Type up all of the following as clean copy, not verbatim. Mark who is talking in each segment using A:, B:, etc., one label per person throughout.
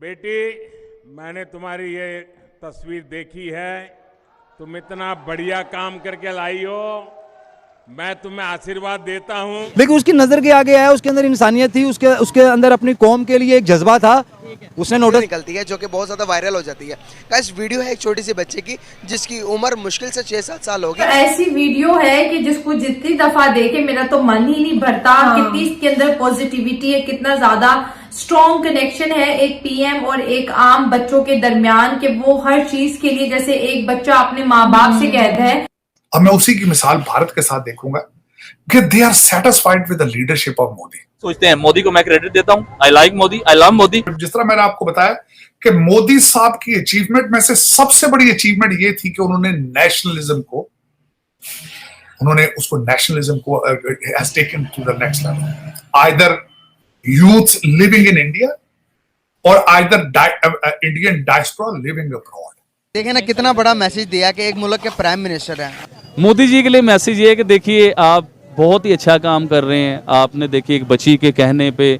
A: बेटी, मैंने तुम्हारी ये तस्वीर देखी है। तुम इतना बढ़िया काम करके लाई हो। मैं तुम्हें आशीर्वाद देता हूँ।
B: लेकिन उसकी नजर के आगे आया, उसके अंदर इंसानियत थी, उसके अंदर अपनी कौम के लिए एक जज्बा था। उसने नोटिस
C: निकलती है जो कि बहुत ज्यादा वायरल हो जाती है। गाइस, वीडियो है एक छोटी सी बच्चे की जिसकी उम्र मुश्किल से 6-7 साल होगी।
D: तो ऐसी वीडियो है कि जिसको जितनी दफा देखे मेरा तो मन ही नहीं भरता। कितनी इसके अंदर पॉजिटिविटी है, कितना ज्यादा स्ट्रॉन्ग कनेक्शन है एक पीएम और एक आम बच्चों के दरमियान, कि वो हर चीज के लिए जैसे एक बच्चा अपने माँ बाप से कहता है।
E: अब मैं उसी की मिसाल भारत के साथ देखूंगा कि they are satisfied with the leadership of Modi.
F: सोचते हैं मोदी को मैं क्रेडिट देता हूं। I like Modi, I love Modi.
E: जिस तरह मैंने आपको बताया कि मोदी साहब की अचीवमेंट में से सबसे बड़ी अचीवमेंट ये थी कि उन्होंने नेशनलिज्म को has taken to the next level. Either youth living in India और either Indian diaspora living abroad.
C: देखे ना कितना बड़ा मैसेज दिया कि एक मुल्क के प्राइम मिनिस्टर हैं।
G: मोदी जी के लिए मैसेज ये है कि देखिए आप बहुत ही अच्छा काम कर रहे हैं। आपने देखिए एक बच्ची के कहने पे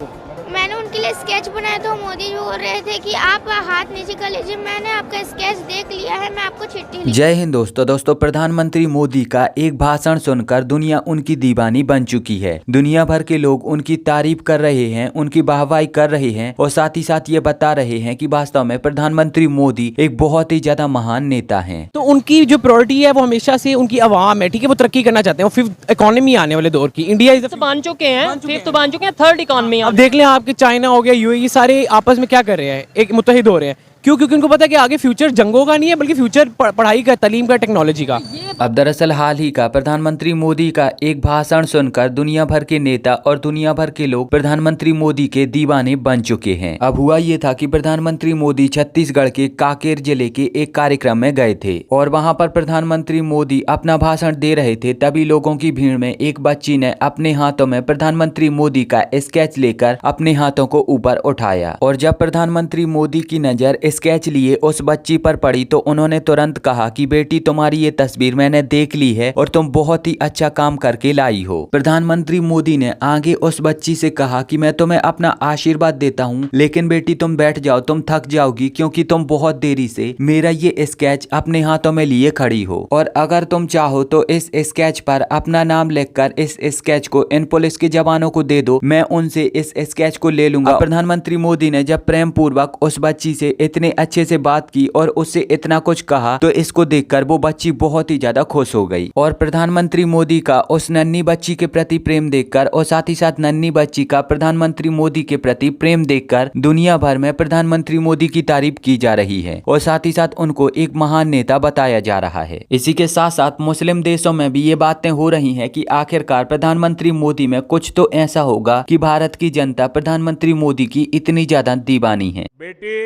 H: मैंने उनके लिए स्केच बनाया तो मोदी जी बोल रहे थे कि आप हाथ नीचे कर लीजिए, मैंने आपका स्केच देख लिया है, मैं आपको चिट्ठी।
I: जय हिंद दोस्तों प्रधानमंत्री मोदी का एक भाषण सुनकर दुनिया उनकी दीवानी बन चुकी है। दुनिया भर के लोग उनकी तारीफ कर रहे हैं, उनकी वाहवाही कर रहे हैं और साथ ही साथ ये बता रहे हैं कि वास्तव में प्रधानमंत्री मोदी एक बहुत ही ज्यादा महान नेता है।
J: तो उनकी जो प्रायोरिटी है वो हमेशा से उनकी आवाम है, ठीक है। वो तरक्की करना चाहते हैं, फिफ्थ इकोनॉमी आने वाले दौर की। इंडिया
K: तो बन चुके हैं, फिफ्थ तो बन चुके हैं, थर्ड इकोनॉमी।
J: अब देख लें आपके चाइना हो गया, यूएई, सारे आपस में क्या कर रहे हैं, एक मुत्तहिद हो रहे हैं। क्यों? क्योंकि उनको पता है कि आगे फ्यूचर जंगों का नहीं है बल्कि फ्यूचर पढ़ाई का, तालीम का, टेक्नोलॉजी का।
I: अब दरअसल हाल ही का प्रधानमंत्री मोदी का एक भाषण सुनकर दुनिया भर के नेता और दुनिया भर के लोग प्रधानमंत्री मोदी के दीवाने बन चुके हैं। अब हुआ ये था कि प्रधानमंत्री मोदी छत्तीसगढ़ के कांकेर जिले के एक कार्यक्रम में गए थे और वहां पर प्रधानमंत्री मोदी अपना भाषण दे रहे थे। तभी लोगों की भीड़ में एक बच्ची ने अपने हाथों में प्रधानमंत्री मोदी का स्केच लेकर अपने हाथों को ऊपर उठाया और जब प्रधानमंत्री मोदी की नजर स्केच लिए उस बच्ची पर पड़ी तो उन्होंने तुरंत कहा कि बेटी, तुम्हारी ये तस्वीर मैंने देख ली है और तुम बहुत ही अच्छा काम करके लाई हो। प्रधानमंत्री मोदी ने आगे उस बच्ची से कहा कि मैं तुम्हें अपना आशीर्वाद देता हूँ, लेकिन बेटी तुम बैठ जाओ, तुम थक जाओगी क्योंकि तुम बहुत देरी से मेरा ये स्केच अपने हाथों में लिए खड़ी हो और अगर तुम चाहो तो इस स्केच पर अपना नाम लिखकर इस स्केच को इन पुलिस के जवानों को दे दो, मैं उनसे इस स्केच को ले लूंगा। प्रधानमंत्री मोदी ने जब प्रेम पूर्वक उस बच्ची से इतने अच्छे से बात की और उससे इतना कुछ कहा तो इसको देखकर वो बच्ची बहुत ही ज्यादा खुश हो गई और प्रधानमंत्री मोदी का उस नन्ही बच्ची के प्रति प्रेम देखकर और साथ ही साथ नन्ही बच्ची का प्रधानमंत्री मोदी के प्रति प्रेम देखकर दुनिया भर में प्रधानमंत्री मोदी की तारीफ की जा रही है और साथ ही साथ उनको एक महान नेता बताया जा रहा है। इसी के साथ साथ मुस्लिम देशों में भी ये बातें हो रही है कि आखिरकार प्रधानमंत्री मोदी में कुछ तो ऐसा होगा कि भारत की जनता प्रधानमंत्री मोदी की इतनी ज्यादा दीवानी है।
A: बेटी,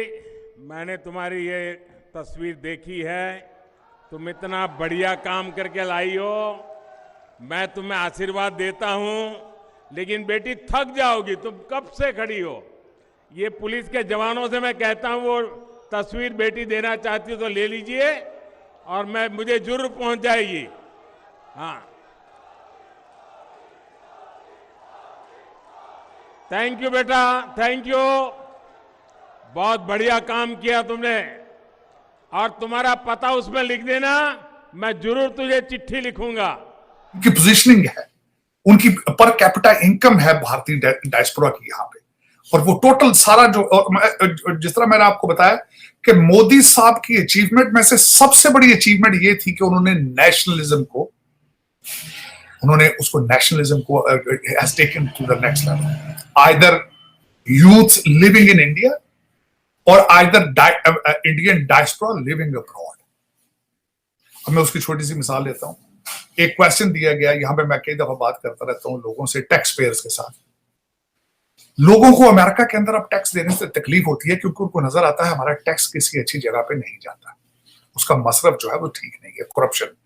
A: मैंने तुम्हारी ये तस्वीर देखी है। तुम इतना बढ़िया काम करके लाई हो। मैं तुम्हें आशीर्वाद देता हूं, लेकिन बेटी थक जाओगी, तुम कब से खड़ी हो। ये पुलिस के जवानों से मैं कहता हूं, वो तस्वीर बेटी देना चाहती हो तो ले लीजिए और मुझे जरूर पहुंच जाएगी। हाँ, थैंक यू बेटा, थैंक यू। बहुत बढ़िया काम किया तुमने और तुम्हारा पता उसमें लिख देना, मैं जरूर तुझे चिट्ठी लिखूंगा।
E: उनकी पोजीशनिंग है, उनकी पर कैपिटा इनकम है भारतीय डायस्पोरा की यहाँ पे, और वो टोटल सारा जिस तरह मैंने आपको बताया कि मोदी साहब की अचीवमेंट में से सबसे बड़ी अचीवमेंट ये थी कि उन्होंने नेशनलिज्म को has taken to the next level. Either youth living in India और either Indian diaspora living abroad. अब मैं उसकी छोटी सी मिसाल लेता हूं। एक क्वेश्चन दिया गया, यहां पे मैं कई दफा बात करता रहता हूं लोगों से, टैक्स पेयर्स के साथ। लोगों को अमेरिका के अंदर अब टैक्स देने से तकलीफ होती है क्योंकि उनको नजर आता है हमारा टैक्स किसी अच्छी जगह पे नहीं जाता, उसका मसरफ जो है वो ठीक नहीं है, करप्शन।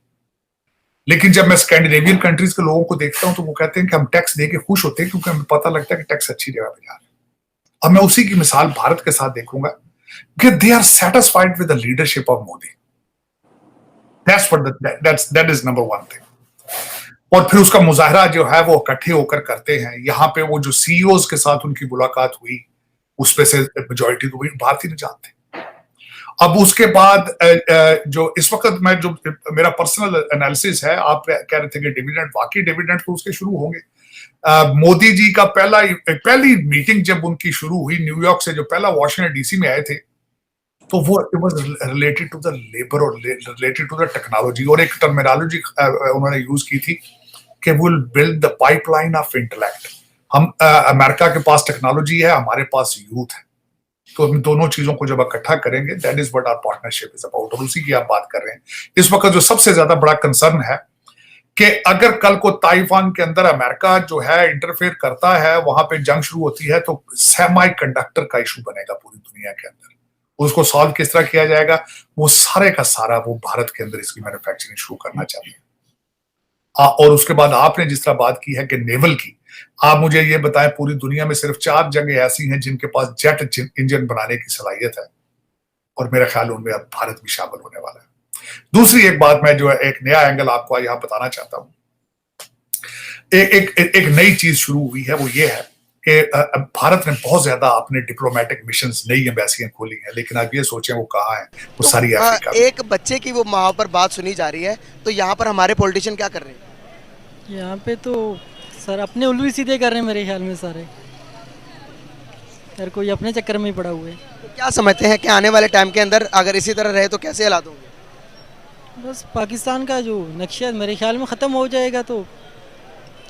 E: लेकिन जब मैं स्कैंडिनेवियन कंट्रीज के लोगों को देखता हूं तो वो कहते हैं कि हम टैक्स दे के खुश होते हैं क्योंकि हमें पता लगता है कि टैक्स अच्छी जगह पे जा रहा है। अब मैं उसी की मिसाल भारत के साथ देखूंगा कि they are satisfied with the leadership of Modi. That is number one thing. और फिर उसका मुजाहरा जो है वो इकट्ठे होकर करते हैं। यहाँ पे वो जो सीईओज के साथ उनकी मुलाकात हुई, उसमें से मेजॉरिटी तो भारत ही नहीं जानते। अब उसके बाद जो इस वक्त मैं जो मेरा पर्सनल एनालिसिस है, आप कह रहे थे कि डिविडेंड, वाकई डिविडेंड तो उसके शुरू होंगे। मोदी जी का पहली मीटिंग जब उनकी शुरू हुई न्यूयॉर्क से, जो पहला वॉशिंगटन डीसी में आए थे, तो वो it was related to the labour और रिलेटेड टू द टेक्नोलॉजी, और एक टर्मिनोलॉजी उन्होंने यूज की थी कि will build the pipeline of intellect. हम अमेरिका के पास टेक्नोलॉजी है, हमारे पास यूथ है, तो हम दोनों चीजों को जब इकट्ठा करेंगे, that is what our partnership is about, और उसी की आप बात कर रहे हैं। इस वक्त जो सबसे ज्यादा बड़ा कंसर्न है कि अगर कल को ताइवान के अंदर अमेरिका जो है इंटरफेयर करता है, वहां पे जंग शुरू होती है, तो सेमी कंडक्टर का इशू बनेगा पूरी दुनिया के अंदर। उसको सॉल्व किस तरह किया जाएगा, वो सारे का सारा वो भारत के अंदर इसकी मैन्युफैक्चरिंग शुरू करना चाहिए। और उसके बाद आपने जिस तरह बात की है कि नेवल की, आप मुझे ये बताएं, पूरी दुनिया में सिर्फ 4 जगह ऐसी हैं जिनके पास जेट इंजन बनाने की सलाहियत है, और मेरा ख्याल उनमें अब भारत भी शामिल होने वाला है। दूसरी एक बात मैं जो है एक नया एंगल आपको यहाँ बताना चाहता हूं, एक नई चीज शुरू हुई है, वो ये है कि भारत ने बहुत ज्यादा अपने डिप्लोमेटिक मिशंस, नई एम्बेसियां खोली हैं, लेकिन आप ये सोचें वो कहाँ हैं, वो तो सारी अफ्रीका में।
C: एक बच्चे की वो वहां पर बात सुनी जा रही है, तो यहाँ पर हमारे पॉलिटिशियन क्या कर रहे हैं?
L: यहाँ पे तो सर अपने उल्लू सीधे कर रहे हैं मेरे ख्याल में सारे, हर कोई अपने चक्कर में ही पड़ा हुआ है।
C: तो क्या समझते हैं कि आने वाले टाइम के अंदर अगर इसी तरह रहे तो कैसे हालात होंगे?
L: बस पाकिस्तान का जो नक्शा मेरे ख्याल में ख़त्म हो जाएगा, तो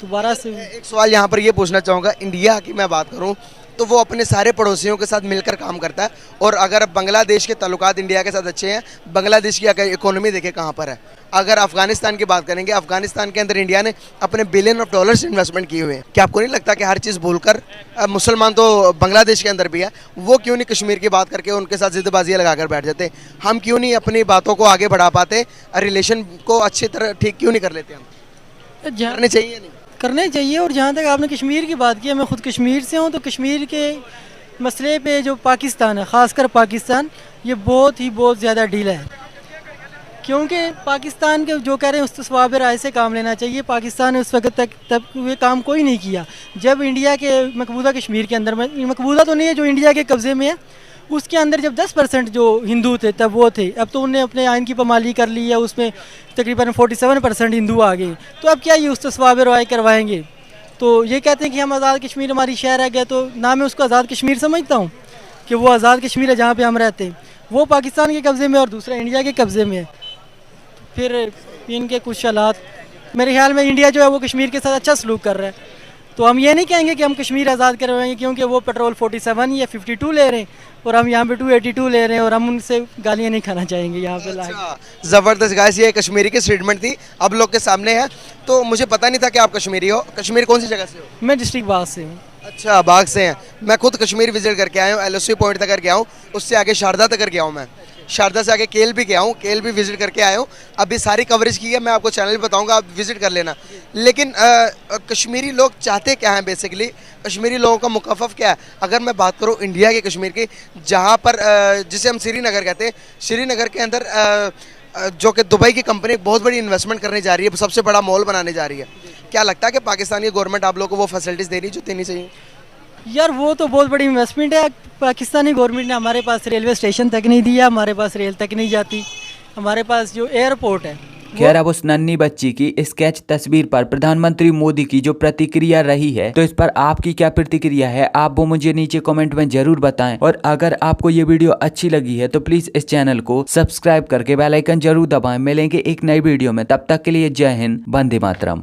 L: दोबारा से।
C: एक सवाल यहाँ पर ये पूछना चाहूँगा, इंडिया की मैं बात करूँ तो वो अपने सारे पड़ोसियों के साथ मिलकर काम करता है, और अगर बांग्लादेश के ताल्लुकात इंडिया के साथ अच्छे हैं, बांग्लादेश की अगर इकोनॉमी देखें कहाँ पर है। अगर अफगानिस्तान की बात करेंगे, अफगानिस्तान के अंदर इंडिया ने अपने बिलियन ऑफ डॉलर्स इन्वेस्टमेंट किए हुए हैं। क्या आपको नहीं लगता कि हर चीज़ भूलकर, मुसलमान तो बांग्लादेश के अंदर भी है, वो क्यों नहीं कश्मीर की बात करके उनके साथ जिद्दबाजियाँ लगाकर बैठ जाते? हम क्यों नहीं अपनी बातों को आगे बढ़ा पाते, रिलेशन को अच्छी तरह ठीक क्यों नहीं कर लेते? हम करने चाहिए नहीं
L: करने चाहिए। और जहाँ तक आपने कश्मीर की बात की, मैं खुद कश्मीर से हूँ, तो कश्मीर के मसले पे जो पाकिस्तान है, ख़ासकर पाकिस्तान, ये बहुत ज़्यादा ढीला है, क्योंकि पाकिस्तान के जो कह रहे हैं उस तस्वाब राय से काम लेना चाहिए। पाकिस्तान ने उस वक्त तक ये काम कोई नहीं किया जब इंडिया के मकबूजा कश्मीर के अंदर में, मकबूजा तो नहीं है, जो इंडिया के कब्ज़े में है, उसके अंदर जब 10% जो हिंदू थे तब वो थे। अब तो उन्हें अपने आइन की पामाली कर ली है, उसमें तकरीबन 47% हिंदू आ गए। तो अब क्या ये उस तस्वाब राय करवाएंगे? तो ये कहते हैं कि हम आज़ाद कश्मीर हमारी शहर रह गया, तो ना मैं उसको आज़ाद कश्मीर समझता हूँ कि वो आज़ाद कश्मीर है जहाँ पे हम रहते हैं, वो पाकिस्तान के कब्ज़े में और दूसरा इंडिया के कब्ज़े में है। फिर इनके कुछ हालात, मेरे ख्याल में इंडिया जो है वो कश्मीर के साथ अच्छा सलूक कर रहा है, तो हम ये नहीं कहेंगे कि हम कश्मीर आज़ाद करवाएंगे, क्योंकि वो पेट्रोल 47 या 52 ले रहे हैं और हम यहाँ पे 282 ले रहे हैं, और हम उनसे गालियाँ नहीं खाना चाहेंगे यहाँ पे लाके।
C: ज़बरदस्त गाइस, ये कश्मीरी की स्टेटमेंट थी, अब लोग के सामने है। तो मुझे पता नहीं था कि आप कश्मीरी हो। कश्मीर कौन सी जगह से हो?
L: मैं डिस्ट्रिक्ट बाग से हूँ।
C: अच्छा, बाग से हैं। मैं खुद कश्मीर विजिट करके आया हूँ, LOC पॉइंट तक गया हूँ, उससे आगे शारदा तक गया हूँ, मैं शारदा से आगे केल भी गया हूँ, केल भी विजिट करके आया हूँ। अभी सारी कवरेज की है, मैं आपको चैनल बताऊँगा, आप विजिट कर लेना। लेकिन कश्मीरी लोग चाहते क्या हैं बेसिकली, कश्मीरी लोगों का मुकफ़फ़ क्या है? अगर मैं बात करूँ इंडिया के कश्मीर की, जहाँ पर जिसे हम श्रीनगर कहते हैं, श्रीनगर के अंदर जो कि दुबई की कंपनी एक बहुत बड़ी इन्वेस्टमेंट करने जा रही है, सबसे बड़ा मॉल बनाने जा रही है। क्या लगता है कि पाकिस्तानी गवर्नमेंट आप लोगों को वो फैसिलिटीज़ दे रही है जो देनी चाहिए?
L: यार वो तो बहुत बड़ी इन्वेस्टमेंट है। पाकिस्तानी गवर्नमेंट ने हमारे पास रेलवे स्टेशन तक नहीं दिया, हमारे पास रेल तक नहीं जाती, हमारे पास जो एयरपोर्ट है।
I: खैर, अब उस नन्ही बच्ची की स्केच तस्वीर पर प्रधानमंत्री मोदी की जो प्रतिक्रिया रही है, तो इस पर आपकी क्या प्रतिक्रिया है, आप वो मुझे नीचे कमेंट में जरूर बताएं। और अगर आपको ये वीडियो अच्छी लगी है तो प्लीज इस चैनल को सब्सक्राइब करके बेल आइकन जरूर दबाएं। मिलेंगे एक नई वीडियो में, तब तक के लिए जय हिंद, वंदे मातरम।